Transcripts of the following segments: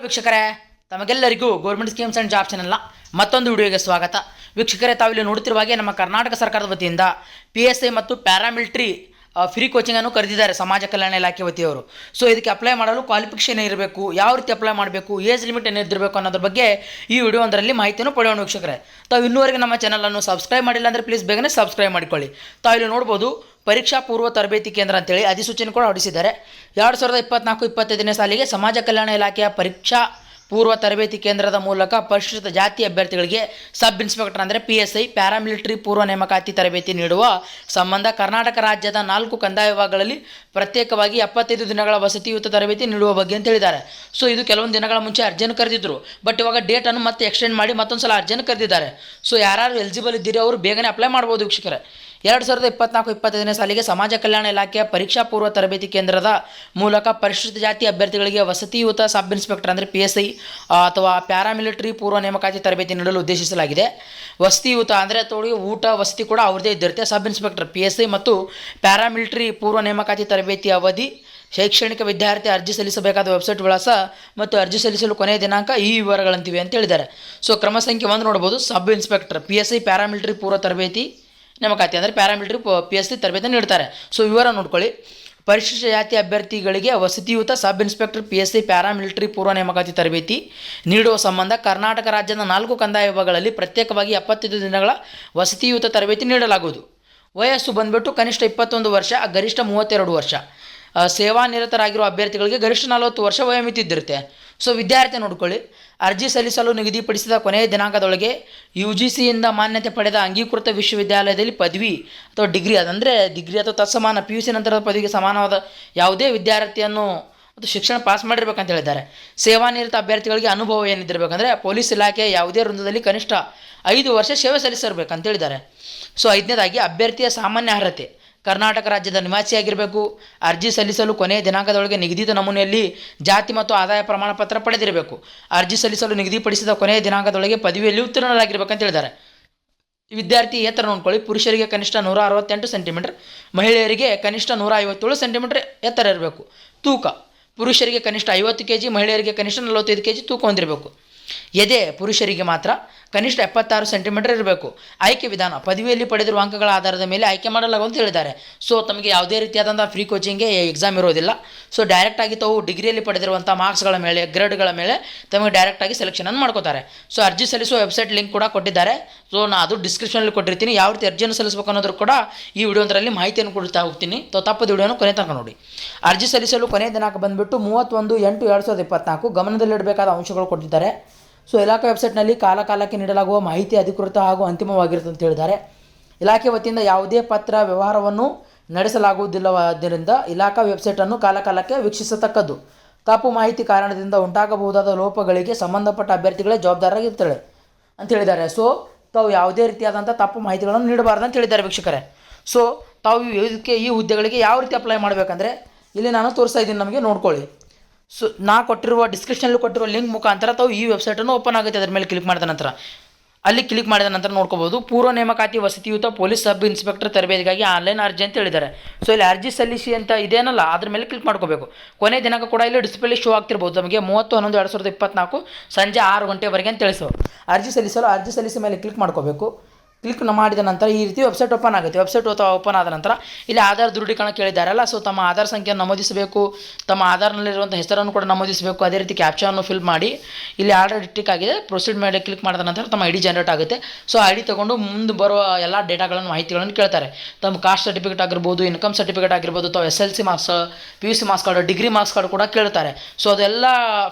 ವೀಕ್ಷಕರೇ, ತಮಗೆಲ್ಲರಿಗೂ government schemes and job ಚಾನಲ್ನ ಮತ್ತೊಂದು ವಿಡಿಯೋಗೆ ಸ್ವಾಗತ. ವೀಕ್ಷಕರೇ, ತಾವಿಲ್ಲಿ ನೋಡುತ್ತಿರುವ ಹಾಗೆ ನಮ್ಮ ಕರ್ನಾಟಕ ಸರ್ಕಾರದ ವತಿಯಿಂದ PSI ಮತ್ತು ಪ್ಯಾರಾಮಿಲಿಟ್ರಿ ಫ್ರೀ ಕೋಚಿಂಗನ್ನು ಕರೆದಿದ್ದಾರೆ ಸಮಾಜ ಕಲ್ಯಾಣ ಇಲಾಖೆ ವತಿಯವರು. ಸೊ ಇದಕ್ಕೆ ಅಪ್ಲೈ ಮಾಡಲು ಕ್ವಾಲಿಫಿಕೇಷನ್ ಇರಬೇಕು, ಯಾವ ರೀತಿ ಅಪ್ಲೈ ಮಾಡಬೇಕು, ಏಜ್ ಲಿಮಿಟ್ ಏನಿರಬೇಕು ಅನ್ನೋದ್ರ ಬಗ್ಗೆ ಈ ವಿಡಿಯೋ ಒಂದರಲ್ಲಿ ಮಾಹಿತಿಯನ್ನು ಪಡೆಯೋಣ. ವೀಕ್ಷಕರೇ, ತಾವು ಇನ್ನೂವರೆಗೆ ನಮ್ಮ ಚಾನಲನ್ನು ಸಬ್ಸ್ಕ್ರೈಬ್ ಮಾಡಿಲ್ಲ ಅಂದರೆ ಪ್ಲೀಸ್ ಬೇಗನೆ ಸಬ್ಸ್ಕ್ರೈಬ್ ಮಾಡಿಕೊಳ್ಳಿ. ತಾವು ಇಲ್ಲಿ ನೋಡ್ಬೋದು, ಪರೀಕ್ಷಾ ಪೂರ್ವ ತರಬೇತಿ ಕೇಂದ್ರ ಅಂತೇಳಿ ಅಧಿಸೂಚನೆ ಕೂಡ ಹೊರಡಿಸಿದ್ದಾರೆ. 2024-25ನೇ ಸಾಲಿಗೆ ಸಮಾಜ ಕಲ್ಯಾಣ ಇಲಾಖೆಯ ಪರೀಕ್ಷಾ ಪೂರ್ವ ತರಬೇತಿ ಕೇಂದ್ರದ ಮೂಲಕ ಪರಿಶಿಷ್ಟ ಜಾತಿ ಅಭ್ಯರ್ಥಿಗಳಿಗೆ ಸಬ್ ಇನ್ಸ್ಪೆಕ್ಟರ್ ಅಂದರೆ PSI ಪ್ಯಾರಾಮಿಲಿಟರಿ ಪೂರ್ವ ನೇಮಕಾತಿ ತರಬೇತಿ ನೀಡುವ ಸಂಬಂಧ ಕರ್ನಾಟಕ ರಾಜ್ಯದ 4 ಕಂದಾಯ ವಿಭಾಗಗಳಲ್ಲಿ ಪ್ರತ್ಯೇಕವಾಗಿ 75 ದಿನಗಳ ವಸತಿಯುತ ತರಬೇತಿ ನೀಡುವ ಬಗ್ಗೆ ಅಂತ ಹೇಳಿದ್ದಾರೆ. ಸೊ ಇದು ಕೆಲವೊಂದು ದಿನಗಳ ಮುಂಚೆ ಅರ್ಜಿಯನ್ನು ಕರೆದಿದ್ದರು, ಬಟ್ ಇವಾಗ ಡೇಟನ್ನು ಮತ್ತೆ ಎಕ್ಸ್ಟೆಂಡ್ ಮಾಡಿ ಮತ್ತೊಂದು ಸಲ ಅರ್ಜಿಯನ್ನು ಕರೆದಿದ್ದಾರೆ. ಸೊ ಯಾರು ಎಲಿಜಿಬಲ್ ಇದ್ದೀರಿ ಅವರು ಬೇಗನೆ ಅಪ್ಲೈ ಮಾಡ್ಬೋದು. ವೀಕ್ಷಕರೇ, 2024-25ನೇ ಸಾಲಿಗೆ ಸಮಾಜ ಕಲ್ಯಾಣ ಇಲಾಖೆಯ ಪರೀಕ್ಷಾ ಪೂರ್ವ ತರಬೇತಿ ಕೇಂದ್ರದ ಮೂಲಕ ಪರಿಶಿಷ್ಟ ಜಾತಿ ಅಭ್ಯರ್ಥಿಗಳಿಗೆ ವಸತಿಯುತ ಸಬ್ ಇನ್ಸ್ಪೆಕ್ಟರ್ ಅಂದರೆ PSI ಅಥವಾ ಪ್ಯಾರಾಮಿಲಿಟರಿ ಪೂರ್ವ ನೇಮಕಾತಿ ತರಬೇತಿ ನೀಡಲು ಉದ್ದೇಶಿಸಲಾಗಿದೆ. ವಸತಿಯುತ ಅಂದರೆ ಊಟ ವಸತಿ ಕೂಡ ಅವ್ರದ್ದೇ ಇದ್ದಿರುತ್ತೆ. ಸಬ್ ಇನ್ಸ್ಪೆಕ್ಟರ್ PSI ಮತ್ತು ಪ್ಯಾರಾಮಿಲಿಟರಿ ಪೂರ್ವ ನೇಮಕಾತಿ ತರಬೇತಿ ಅವಧಿ, ಶೈಕ್ಷಣಿಕ ವಿದ್ಯಾರ್ಥಿ ಅರ್ಜಿ ಸಲ್ಲಿಸಬೇಕಾದ ವೆಬ್ಸೈಟ್ ವಿಳಾಸ ಮತ್ತು ಅರ್ಜಿ ಸಲ್ಲಿಸಲು ಕೊನೆಯ ದಿನಾಂಕ ಈ ವಿವರಗಳಂತಿವೆ ಅಂತ ಹೇಳಿದ್ದಾರೆ. ಸೊ ಕ್ರಮ ಸಂಖ್ಯೆ 1 ನೋಡ್ಬೋದು, ಸಬ್ ಇನ್ಸ್ಪೆಕ್ಟರ್ PSI ಪ್ಯಾರಾಮಿಲಿಟರಿ ಪೂರ್ವ ತರಬೇತಿ ನೇಮಕಾತಿ ಅಂದರೆ ಪ್ಯಾರಾಮಿಲಿಟರಿ PSI ತರಬೇತಿ ನೀಡ್ತಾರೆ. ಸೊ ವಿವರ ನೋಡ್ಕೊಳ್ಳಿ. ಪರಿಶಿಷ್ಟ ಜಾತಿ ಅಭ್ಯರ್ಥಿಗಳಿಗೆ ವಸತಿಯುತ ಸಬ್ ಇನ್ಸ್ಪೆಕ್ಟರ್ PSI ಪ್ಯಾರಾಮಿಲಿಟರಿ ಪೂರ್ವ ನೇಮಕಾತಿ ತರಬೇತಿ ನೀಡುವ ಸಂಬಂಧ ಕರ್ನಾಟಕ ರಾಜ್ಯದ 4 ಕಂದಾಯ ವಿಭಾಗಗಳಲ್ಲಿ ಪ್ರತ್ಯೇಕವಾಗಿ 75 ದಿನಗಳ ವಸತಿಯುತ ತರಬೇತಿ ನೀಡಲಾಗುವುದು. ವಯಸ್ಸು ಬಂದುಬಿಟ್ಟು ಕನಿಷ್ಠ 21 ವರ್ಷ, ಗರಿಷ್ಠ 32 ವರ್ಷ. ಸೇವಾನಿರತರಾಗಿರುವ ಅಭ್ಯರ್ಥಿಗಳಿಗೆ ಗರಿಷ್ಠ 40 ವರ್ಷ ವಯೋಮಿತಿ ಇದ್ದಿರುತ್ತೆ. ಸೊ ವಿದ್ಯಾರ್ಥಿ ನೋಡ್ಕೊಳ್ಳಿ, ಅರ್ಜಿ ಸಲ್ಲಿಸಲು ನಿಗದಿಪಡಿಸಿದ ಕೊನೆಯ ದಿನಾಂಕದೊಳಗೆ UGCಯಿಂದ ಮಾನ್ಯತೆ ಪಡೆದ ಅಂಗೀಕೃತ ವಿಶ್ವವಿದ್ಯಾಲಯದಲ್ಲಿ ಪದವಿ ಅಥವಾ ಡಿಗ್ರಿ, ಅದಂದರೆ ಡಿಗ್ರಿ ಅಥವಾ ತತ್ಸಮಾನ PUC ನಂತರದ ಪದವಿಗೆ ಸಮಾನವಾದ ಯಾವುದೇ ವಿದ್ಯಾರ್ಥಿಯನ್ನು ಮತ್ತು ಶಿಕ್ಷಣ ಪಾಸ್ ಮಾಡಿರ್ಬೇಕಂತ ಹೇಳಿದ್ದಾರೆ. ಸೇವಾನಿರತ ಅಭ್ಯರ್ಥಿಗಳಿಗೆ ಅನುಭವ ಏನಿದ್ದಿರಬೇಕಂದ್ರೆ ಪೊಲೀಸ್ ಇಲಾಖೆಯ ಯಾವುದೇ ವೃಂದದಲ್ಲಿ ಕನಿಷ್ಠ 5 ವರ್ಷ ಸೇವೆ ಸಲ್ಲಿಸಿರ್ಬೇಕಂತ ಹೇಳಿದ್ದಾರೆ. ಸೊ 5ನೇದಾಗಿ ಅಭ್ಯರ್ಥಿಯ ಸಾಮಾನ್ಯ ಅರ್ಹತೆ, ಕರ್ನಾಟಕ ರಾಜ್ಯದ ನಿವಾಸಿಯಾಗಿರಬೇಕು. ಅರ್ಜಿ ಸಲ್ಲಿಸಲು ಕೊನೆಯ ದಿನಾಂಕದೊಳಗೆ ನಿಗದಿತ ನಮೂನೆಯಲ್ಲಿ ಜಾತಿ ಮತ್ತು ಆದಾಯ ಪ್ರಮಾಣ ಪತ್ರ ಪಡೆದಿರಬೇಕು. ಅರ್ಜಿ ಸಲ್ಲಿಸಲು ನಿಗದಿಪಡಿಸಿದ ಕೊನೆಯ ದಿನಾಂಕದೊಳಗೆ ಪದವಿಯಲ್ಲಿ ಉತ್ತೀರ್ಣರಾಗಿರ್ಬೇಕಂತ ಹೇಳಿದ್ದಾರೆ. ವಿದ್ಯಾರ್ಥಿ ಎತ್ತರ ನೋಡ್ಕೊಳ್ಳಿ, ಪುರುಷರಿಗೆ ಕನಿಷ್ಠ 168 ಸೆಂಟಿಮೀಟರ್, ಮಹಿಳೆಯರಿಗೆ ಕನಿಷ್ಠ 157 ಸೆಂಟಿಮೀಟರ್ ಎತ್ತರ ಇರಬೇಕು. ತೂಕ, ಪುರುಷರಿಗೆ ಕನಿಷ್ಠ 50 kg, ಮಹಿಳೆಯರಿಗೆ ಕನಿಷ್ಠ 45 kg ತೂಕ ಹೊಂದಿರಬೇಕು. ಎದೆ ಪುರುಷರಿಗೆ ಮಾತ್ರ ಕನಿಷ್ಠ 76 ಸೆಂಟಿಮೀಟರ್ ಇರಬೇಕು. ಆಯ್ಕೆ ವಿಧಾನ, ಪದವಿಯಲ್ಲಿ ಪಡೆದಿರುವ ಅಂಕಗಳ ಆಧಾರದ ಮೇಲೆ ಆಯ್ಕೆ ಮಾಡಲಾಗುವಂತ ಹೇಳಿದ್ದಾರೆ. ಸೊ ತಮಗೆ ಯಾವುದೇ ರೀತಿಯಾದಂಥ ಫ್ರೀ ಕೋಚಿಂಗ್ಗೆ ಎಕ್ಸಾಮ್ ಇರೋದಿಲ್ಲ. ಸೊ ಡೈರೆಕ್ಟಾಗಿ ತಾವು ಡಿಗ್ರಿಯಲ್ಲಿ ಪಡೆದಿರುವಂಥ ಮಾರ್ಕ್ಸ್ಗಳ ಮೇಲೆ, ಗ್ರೇಡ್ಗಳ ಮೇಲೆ ತಮಗೆ ಡೈರೆಕ್ಟಾಗಿ ಸೆಲೆಕ್ಷನನ್ನು ಮಾಡ್ಕೋತಾರೆ. ಸೊ ಅರ್ಜಿ ಸಲ್ಲಿಸುವ ವೆಬ್ಸೈಟ್ ಲಿಂಕ್ ಕೂಡ ಕೊಟ್ಟಿದ್ದಾರೆ. ಸೊ ನಾನು ಅದು ಡಿಸ್ಕ್ರಿಪ್ಷನಲ್ಲಿ ಕೊಟ್ಟಿರ್ತೀನಿ. ಯಾವ ರೀತಿ ಅರ್ಜಿಯನ್ನು ಸಲ್ಲಿಸಬೇಕು ಅನ್ನೋದ್ರ ಕೂಡ ಈ ವಿಡಿಯೋದಲ್ಲಿ ಮಾಹಿತಿಯನ್ನು ಕೊಡ್ತಾ ಹೋಗ್ತೀನಿ. ತಪ್ಪದ ವಿಡಿಯೋನ ಕೊನೆ ತನಕ ನೋಡಿ. ಅರ್ಜಿ ಸಲ್ಲಿಸಲು ಕೊನೆಯ ದಿನಾಂಕ ಬಂದುಬಿಟ್ಟು 31/8/2024. ಗಮನದಲ್ಲಿಡಬೇಕಾದ ಅಂಶಗಳು ಕೊಟ್ಟಿದ್ದಾರೆ. ಸೊ ಇಲಾಖೆ ವೆಬ್ಸೈಟ್ನಲ್ಲಿ ಕಾಲಕಾಲಕ್ಕೆ ನೀಡಲಾಗುವ ಮಾಹಿತಿ ಅಧಿಕೃತ ಹಾಗೂ ಅಂತಿಮವಾಗಿರುತ್ತೆ ಅಂತ ಹೇಳಿದ್ದಾರೆ. ಇಲಾಖೆ ವತಿಯಿಂದ ಯಾವುದೇ ಪತ್ರ ವ್ಯವಹಾರವನ್ನು ನಡೆಸಲಾಗುವುದಿಲ್ಲವಾದ್ದರಿಂದ ಇಲಾಖಾ ವೆಬ್ಸೈಟನ್ನು ಕಾಲಕಾಲಕ್ಕೆ ವೀಕ್ಷಿಸತಕ್ಕದ್ದು. ತಪ್ಪು ಮಾಹಿತಿ ಕಾರಣದಿಂದ ಉಂಟಾಗಬಹುದಾದ ಲೋಪಗಳಿಗೆ ಸಂಬಂಧಪಟ್ಟ ಅಭ್ಯರ್ಥಿಗಳೇ ಜವಾಬ್ದಾರರಾಗಿರ್ತಾರೆ ಅಂತ ಹೇಳಿದ್ದಾರೆ. ಸೊ ತಾವು ಯಾವುದೇ ರೀತಿಯಾದಂಥ ತಪ್ಪು ಮಾಹಿತಿಗಳನ್ನು ನೀಡಬಾರ್ದು ಅಂತ ಹೇಳಿದ್ದಾರೆ. ವೀಕ್ಷಕರೇ, ಸೊ ತಾವು ಈ ಹುದ್ದೆಗಳಿಗೆ ಯಾವ ರೀತಿ ಅಪ್ಲೈ ಮಾಡಬೇಕಂದ್ರೆ ಇಲ್ಲಿ ನಾನು ತೋರಿಸ್ತಾ ಇದ್ದೀನಿ, ನಮಗೆ ನೋಡ್ಕೊಳ್ಳಿ. ಸೊ ನಾ ಕೊಟ್ಟಿರುವ ಡಿಸ್ಕ್ರಿಪ್ಷನಲ್ಲಿ ಕೊಟ್ಟಿರುವ ಲಿಂಕ್ ಮುಖಾಂತರ ತಾವು ಈ ವೆಬ್ಸೈಟನ್ನು ಓಪನ್ ಆಗುತ್ತೆ. ಅದರ ಮೇಲೆ ಕ್ಲಿಕ್ ಮಾಡಿದ ನಂತರ ಅಲ್ಲಿ ಕ್ಲಿಕ್ ಮಾಡಿದ ನಂತರ ನೋಡ್ಕೋಬೋದು, ಪೂರ್ವ ನೇಮಕಾತಿ ವಸತಿಯುತ ಪೊಲೀಸ್ ಸಬ್ ಇನ್ಸ್ಪೆಕ್ಟರ್ ತರಬೇತಿಗಾಗಿ ಆನ್ಲೈನ್ ಅರ್ಜಿ ಅಂತ ಹೇಳಿದ್ದಾರೆ. ಸೊ ಇಲ್ಲಿ ಅರ್ಜಿ ಸಲ್ಲಿಸಿ ಅಂತ ಇದೇನಲ್ಲ, ಅದ್ರ ಮೇಲೆ ಕ್ಲಿಕ್ ಮಾಡ್ಕೋಬೇಕು. ಕೊನೆ ದಿನಾಂಕ ಕೂಡ ಇಲ್ಲಿ ಡಿಸ್ಪ್ಲೇ ಶೋ ಆಗ್ತಿರ್ಬೋದು ನಮಗೆ, 30/11/2024 ಸಂಜೆ 6 ಗಂಟೆವರೆಗೆ ಅಂತ ತಿಳಿಸೋ. ಅರ್ಜಿ ಸಲ್ಲಿಸಿ ಮೇಲೆ ಕ್ಲಿಕ್ ಮಾಡ್ಕೋಬೇಕು. ಕ್ಲಿಕ್ ಮಾಡಿದ ನಂತರ ಈ ರೀತಿ ವೆಬ್ಸೈಟ್ ಓಪನ್ ಆಗುತ್ತೆ. ವೆಬ್ಸೈಟ್ ಓಪನ್ ಆದ ನಂತರ ಇಲ್ಲಿ ಆಧಾರ್ ದೃಢೀಕರಣ ಕೇಳಿದ್ದಾರಲ್ಲ, ಸೊ ತಮ್ಮ ಆಧಾರ್ ಸಂಖ್ಯೆಯನ್ನು ನಮೂದಿಸಬೇಕು, ತಮ್ಮ ಆಧಾರ್ನಲ್ಲಿರುವಂಥ ಹೆಸರನ್ನು ಕೂಡ ನಮೂದಿಸಬೇಕು. ಅದೇ ರೀತಿ ಕ್ಯಾಪ್ಚಾವನ್ನು ಫಿಲ್ ಮಾಡಿ ಇಲ್ಲಿ ಆಲ್ರೆಡಿ ಟಿಕ್ ಆಗಿದೆ, ಪ್ರೊಸೀಡ್ ಮಾಡಿ ಕ್ಲಿಕ್ ಮಾಡಿದ ನಂತರ ತಮ್ಮ ID ಜನರೇಟ್ ಆಗುತ್ತೆ. ಸೊ ID ತೊಗೊಂಡು ಮುಂದೆ ಬರುವ ಎಲ್ಲ ಡೇಟಾಗಳನ್ನು, ಮಾಹಿತಿಗಳನ್ನು ಕೇಳ್ತಾರೆ. ತಮ್ಮ ಕಾಸ್ಟ್ ಸರ್ಟಿಫಿಕೇಟ್ ಆಗಿರ್ಬೋದು, ಇನ್ಕಮ್ ಸರ್ಟಿಫಿಕೇಟ್ ಆಗಿರ್ಬೋದು, ತಾವು SLC marks, PUC marks card, degree marks card ಕೂಡ ಕೇಳ್ತಾರೆ. ಸೊ ಅದೆಲ್ಲ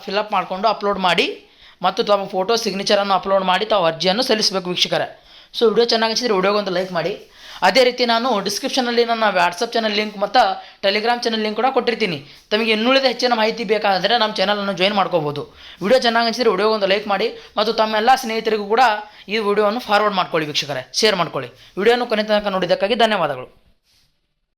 ಫಿಲಪ್ ಮಾಡಿಕೊಂಡು ಅಪ್ಲೋಡ್ ಮಾಡಿ ಮತ್ತು ತಮ್ಮ ಫೋಟೋ ಸಿಗ್ನೇಚರನ್ನು ಅಪ್ಲೋಡ್ ಮಾಡಿ ತಾವು ಅರ್ಜಿಯನ್ನು ಸಲ್ಲಿಸಬೇಕು. ವೀಕ್ಷಕರೇ, ಸೊ ವಿಡಿಯೋ ಚೆನ್ನಾಗಿಸಿದ್ರೆ ವಿಡಿಯೋಗೊಂದು ಲೈಕ್ ಮಾಡಿ. ಅದೇ ರೀತಿ ನಾನು ಡಿಸ್ಕ್ರಿಪ್ಷನಲ್ಲಿ ನನ್ನ ವಾಟ್ಸಪ್ ಚಾನಲ್ ಲಿಂಕ್ ಮತ್ತು ಟೆಲಿಗ್ರಾಮ್ ಚಾನಲ್ ಲಿಂಕ್ ಕೂಡ ಕೊಟ್ಟಿರ್ತೀನಿ. ತಮಗೆ ಇನ್ನುಳಿದ ಹೆಚ್ಚಿನ ಮಾಹಿತಿ ಬೇಕಾದರೆ ನಮ್ಮ ಚಾನಲನ್ನು ಜಾಯಿನ್ ಮಾಡ್ಕೋಬೋದು. ವಿಡಿಯೋ ಚೆನ್ನಾಗಿಸಿದ್ರೆ ವಿಡಿಯೋಗೊಂದು ಲೈಕ್ ಮಾಡಿ ಮತ್ತು ತಮ್ಮೆಲ್ಲ ಸ್ನೇಹಿತರಿಗೂ ಕೂಡ ಈ ವಿಡಿಯೋವನ್ನು ಫಾರ್ವರ್ಡ್ ಮಾಡ್ಕೊಳ್ಳಿ. ವೀಕ್ಷಕರೇ, ಶೇರ್ ಮಾಡ್ಕೊಳ್ಳಿ. ವಿಡಿಯೋನು ಕೊನೆ ತನಕ ನೋಡಿದ್ದಕ್ಕಾಗಿ ಧನ್ಯವಾದಗಳು.